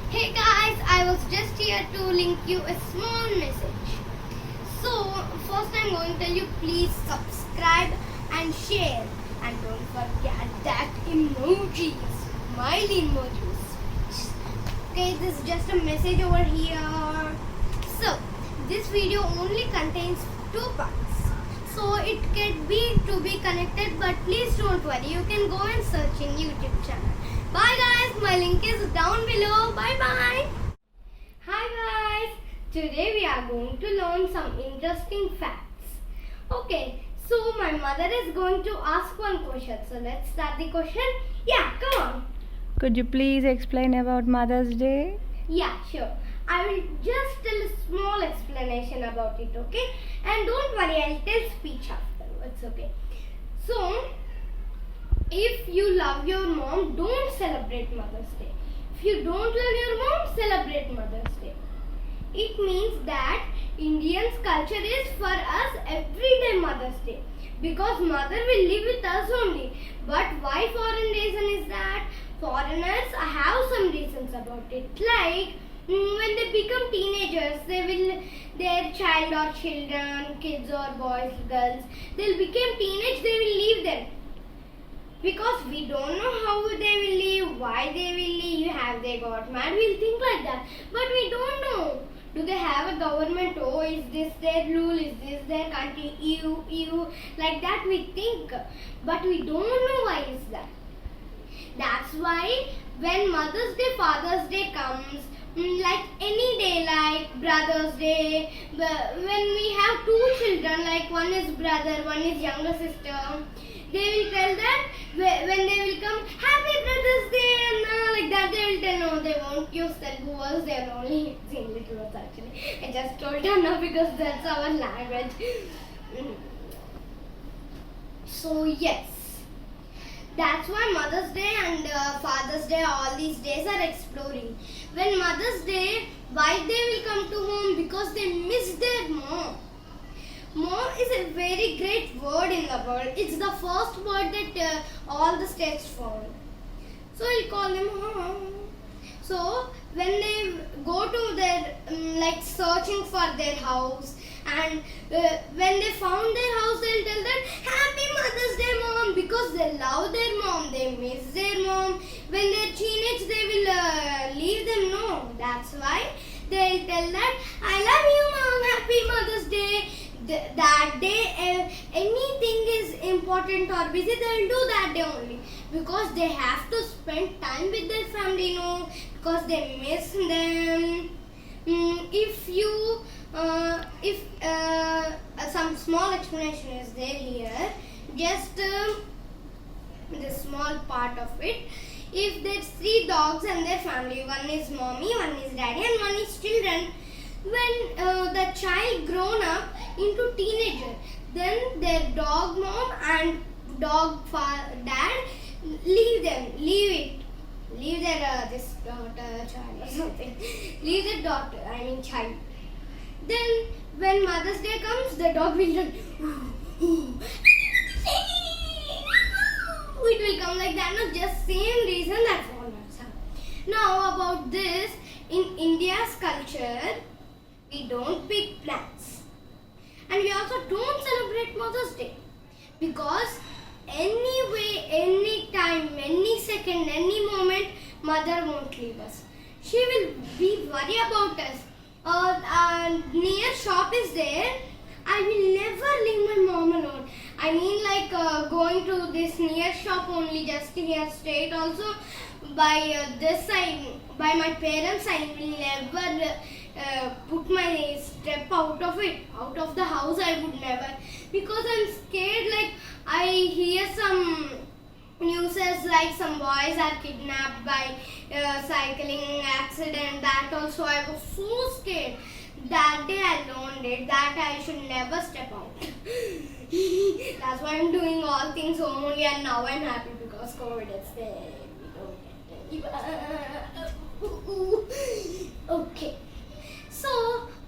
Hey guys, I was just here to link you a small message. So, first I'm going to tell you please subscribe and share. And don't forget that emojis, smiley emojis. Okay, this is just a message over here. So, this video only contains 2 parts. So, it can be to be connected, but please don't worry. You can go and search in YouTube channel. Bye guys, my link is down below. Bye bye. Hi guys, today we are going to learn some interesting facts. Okay, so my mother is going to ask one question. So let's start the question. Yeah, come on. Could you please explain about Mother's Day? Yeah, sure. I will just tell a small explanation about it, okay? And don't worry, I'll tell speech afterwards, okay? So, if you love your mom, don't celebrate Mother's Day. If you don't love your mom, celebrate Mother's Day. It means that Indians' culture is for us everyday Mother's Day. Because mother will live with us only. But why foreign reason is that? Foreigners have some reasons about it. Like, when they become teenagers, their child or children, kids or boys, girls, they'll become teenage, they will leave them. Because we don't know how they will leave, why they will leave, have they got mad, we'll think like that. But we don't know. Do they have a government? Oh, is this their rule? Is this their country? EU, like that we think. But we don't know why is that. That's why when Mother's Day, Father's Day comes, like any day, like Brother's Day, when we have 2 children, like one is brother, one is younger sister, they will tell that when they will come, Happy Brother's Day, and like that they will tell, no, they won't use Telugu words, they are only English words actually. I just told her now because that's our language. So yes. That's why Mother's Day and Father's Day, all these days are exploring. When Mother's Day, why they will come to home? Because they miss their mom. Mom is a very great word in the world. It's the first word that all the states found. So we'll call them mom. So when they go to their, like searching for their house, and when they found their house, they'll tell them, Happy Mother's Day, Mom, because they love their mom, they miss their mom. When they're teenage, they will leave them, no. That's why they'll tell that, I love you, Mom, Happy Mother's Day. That day, anything is important or busy, they'll do that day only. Because they have to spend time with their family, no, because they miss them. If some small explanation is there here, just the small part of it. If there's 3 dogs and their family, one is mommy, one is daddy, and one is children. When the child grown up into teenager, then their dog mom and dog dad leave their this daughter, child or something. Leave their daughter, child. Then when Mother's Day comes, the dog will run. It will come like that. No, just same reason that foreigners have. Now about this, in India's culture, we don't pick plants. And we also don't celebrate Mother's Day. Because anyway, any time, any second, any moment, mother won't leave us. She will be worried about us. Near shop is there, I will never leave my mom alone. Going to this near shop only, just here straight. Also by this side, by my parents, I will never put my step out of it, out of the house. I would never, because I'm scared. Like I hear some news like some boys are kidnapped by cycling accident. That also I was so scared. That day I learned it that I should never step out. That's why I'm doing all things home only, and now I'm happy because COVID is there. We don't get any. Okay. So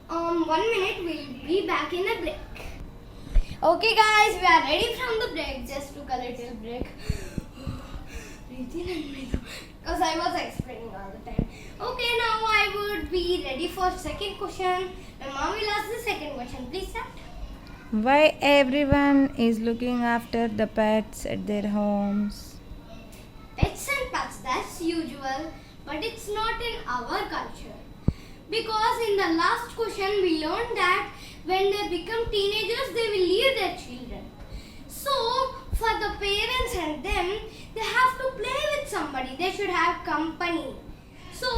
1 minute, we'll be back in a break. Okay guys, we are ready from the break. Just took a little break. Breathe in and breathe out. Because I was explaining all the time. Okay, now be ready for second question. My mom will ask the second question. Please start. Why everyone is looking after the pets at their homes? Pets and pets, that's usual, but it's not in our culture. Because in the last question we learned that when they become teenagers they will leave their children. So for the parents and them, they have to play with somebody. They should have company. So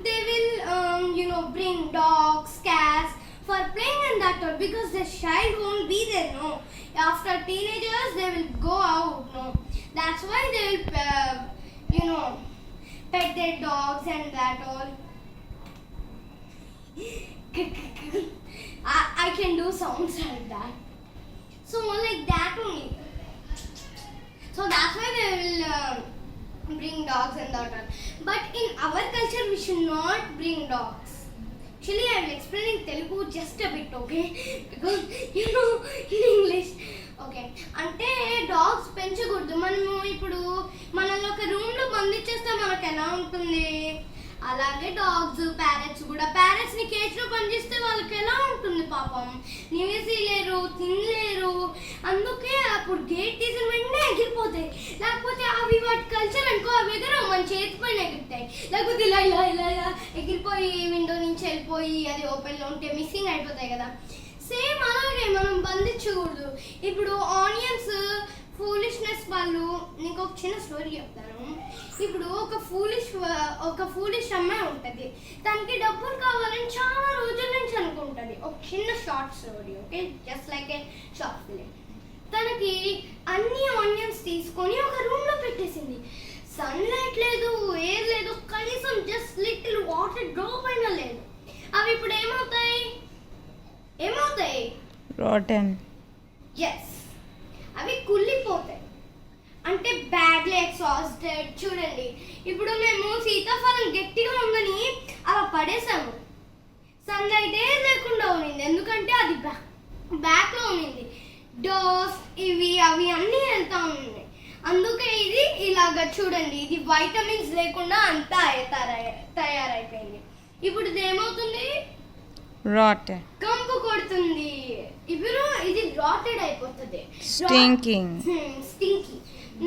they will bring dogs, cats for playing and that all, because the child won't be there, no. After teenagers they will go out, no. That's why they will pet their dogs and that all. I can do sounds like that. So like that only. So that's why they will bring dogs and that all. But in our culture we should not bring dogs. Actually I will explain in Telugu just a bit, okay? Because in English. Okay అంటే dogs పెంచకూడదు. మనము ఇప్పుడు మనల్ని ఒక రూమ్లో బంధించేస్తే మనకు ఎలా ఉంటుంది, అలాగే డాగ్స్ ప్యారెట్స్ కూడా. ప్యారెట్స్ని కేజ్లో బంధిస్తే వాళ్ళకి ఎలా ఉంటుంది పాపం, నివేసిలేరు, తినలేరు. అందుకే అప్పుడు గేట్ తీసిన వెంటనే ఎగిరిపోతాయి. లేకపోతే అవి వాటి కల్చర్ అనుకో, అవి ఎగరవు, మన చేతి పైన ఎగురుతాయి. లేకపోతే ఇలా ఇలా ఇలా ఇలా ఎగిరిపోయి విండో నుంచి వెళ్ళిపోయి అది ఓపెన్లో ఉంటే మిస్సింగ్ అయిపోతాయి కదా. సేమ్ అలాగే మనం బంధించకూడదు. ఇప్పుడు ఆనియన్స్ ఫూలిష్నెస్ వాళ్ళు, నీకు ఒక చిన్న స్టోరీ చెప్తాను. ఇప్పుడు ఒక ఫూలిష్ అమ్మాయి ఉంటుంది, తనకి డబ్బులు కావాలని చాలా రోజుల నుంచి అనుకుంటుంది. ఒక చిన్న short story, okay, just like ఏ షార్ట్ ఫిలిం. తనకి అన్ని ఆనియన్స్ తీసుకొని ఒక రూమ్లో పెట్టేసింది. సన్లైట్ లేదు, ఎయిర్ లేదు, కనీసం జస్ట్ లిటిల్ వాటర్ డ్రాప్ అయినా లేదు. అవి ఇప్పుడు ఏమవుతాయి? Rotten. ఎస్, అవి కుళ్ళిపోతాయి. అంటే బ్యాడ్లీ ఎగ్జాస్టెడ్. చూడండి, ఇప్పుడు మేము సీతాఫలం గట్టిగా ఉందని అలా పడేసాము. సన్లైట్ లేకుండా ఉన్నింది, ఎందుకంటే అది బ్యాక్లో ఉన్నింది. డోస్ ఇవి అవి అన్నీ వెళ్తా ఉన్నాయి. అందుకే ఇది ఇలాగ చూడండి, ఇది వైటమిన్స్ లేకుండా అంతా తయారైపోయింది. ఇప్పుడు ఇది ఏమవుతుంది? Rotten. కంపు కొడుతుంది. ఇప్పుడు ఇది రాటెడ్ అయిపోతుంది. Stinking. స్టింకీ.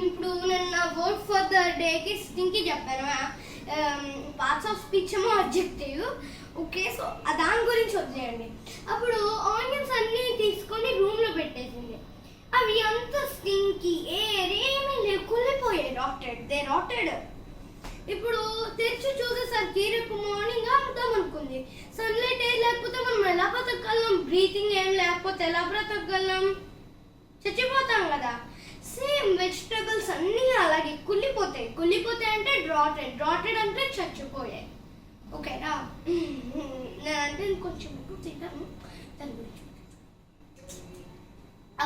ఇప్పుడు నేను నా వర్డ్ ఫర్ ద డేకి స్టింకీ చెప్పాను. పార్ట్స్ ఆఫ్ స్పీచ్ ఏమో అడ్జెక్టివ్, ఓకే. సో దాని గురించి వదిలేయండి. అప్పుడు ఆనియన్స్ అన్నీ తీసుకొని రూమ్లో పెట్టేసింది. అవి అంత స్టింకీ, ఏమీ లేవు, కుళ్ళిపోయాయి. రాటెడ్. ఇప్పుడు తెరిచి చూసేసరికి రేపు మార్నింగ్ అమ్ముతాం అనుకుంది. సన్లైట్ ఏం లేకపోతే మనం ఎలా బ్రతకగలం? బ్రీతింగ్ ఏం లేకపోతే ఎలా బ్రతకగలం? చచ్చిపోతాం కదా. సేమ్ వెజిటబుల్స్ అన్నీ అలాగే కుళ్ళిపోతాయి అంటే డ్రాటెడ్ అంటే చచ్చిపోయాయి. ఓకేనా? నేనంటే కొంచెం తింటాను దాని గురించి.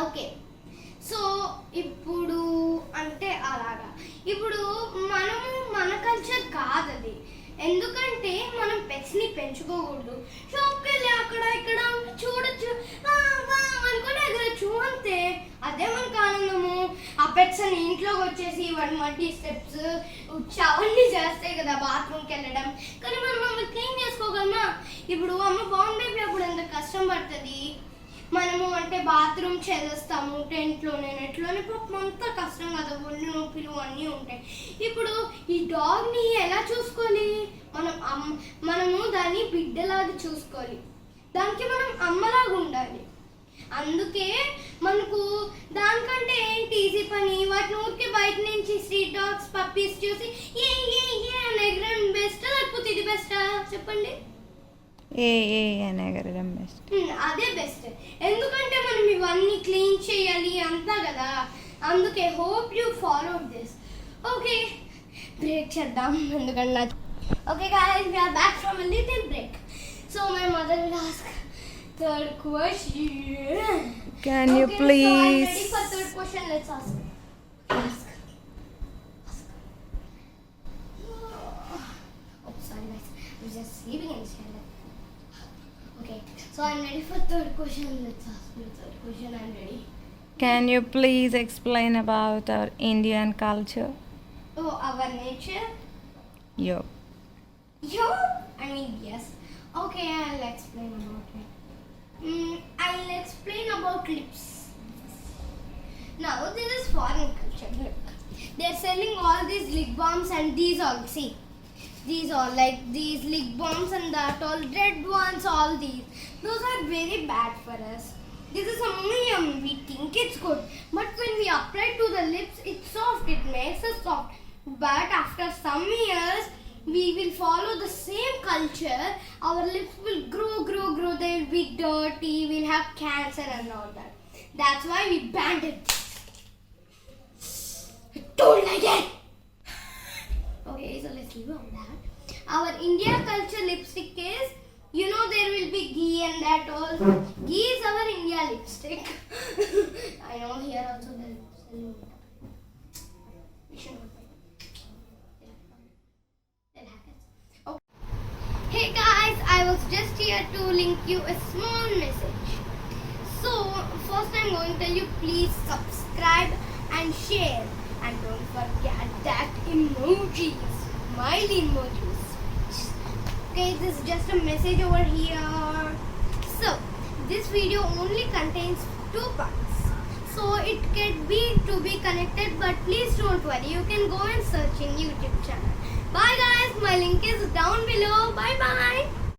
ఓకే, సో ఇప్పుడు అంటే అలాగా. ఇప్పుడు మనము మన కల్చర్ కాదు అది, ఎందుకంటే మనం పెట్స్ని పెంచుకోకూడదు. షాప్కి వెళ్ళి అక్కడ ఇక్కడ చూడొచ్చు, అనుకుని ఎగరచ్చు అంతే. అదే మనకు ఆనందము. ఆ పెట్స్ అని ఇంట్లోకి వచ్చేసి వాడి మట్టి స్టెప్స్ అవన్నీ చేస్తాయి కదా, బాత్రూమ్కి వెళ్ళడం. కానీ మనం అవి క్లీన్ చేసుకోగలమా? ఇప్పుడు అమ్మ బాండ్ బేబీ అప్పుడు ఎంత కష్టం పడుతుంది. మనము అంటే బాత్రూమ్ చేసేస్తాము టెంట్లోనే, నెట్లోనే, పాపం అంతా కష్టం కదా, ఒళ్ళు నొప్పులు అన్నీ ఉంటాయి. ఇప్పుడు ఈ డాగ్ని ఎలా చూసుకోవాలి? మనము దాన్ని బిడ్డలాగా చూసుకోవాలి. దానికి మనం అమ్మలాగా ఉండాలి. అందుకే మనకు దానికంటే ఏంటి ఈజీ పని? వాటిని ఊరికే బయట నుంచి స్ట్రీట్ డాగ్స్, పప్పీస్ చూసి ఏ అని ఎగరడం బెస్టా లేకపోతే ఇది బెస్టా చెప్పండి? ఎగరడం బెస్ట్. అదే బెస్ట్, ఎందుకంటే మనం ఇవన్నీ క్లీన్ చేయాలి అంతా కదా. అందుకే hope you follow this. Okay, break చేద్దాం ఎందుకంటే. Okay guys, we are back from a little break. So my mother will ask third question. Can you okay, please? So I'm ready for third question. Let's ask. Oh, sorry guys, I was just sleeping in this chair. Okay, so I'm ready for third question. Let's ask you third question. I'm ready. Can you please explain about our Indian culture? Oh, our nature. Yo. I mean, yes. Okay, I'll explain about it. I'll explain about lips. Now, this is foreign culture. Look, they're selling all these lip balms and these all. See, these all like these lip balms and that all red ones. All these. Those are very bad for us. This is only we think it's good, but when we apply to the lips, it's soft. It makes us soft. But after some years, we will follow the same culture. Our lips will grow. They will be dirty. We'll have cancer and all that. That's why we banned it. Don't like it. Okay, so let's leave on that. Our India culture lipstick is, you know, there will be ghee and that all. Ghee is our India lipstick. I know here also they're selling it. We should not buy it. They'll hack us. Okay. Hey guys, I was just here to link you a small message. So, first I'm going to tell you, please subscribe and share. And don't forget that emojis, smiley emojis. Okay, this is just a message over here. So, this video only contains 2 parts. So, it can be to be connected, but please don't worry. You can go and search in YouTube channel. Bye guys, my link is down below. Bye bye.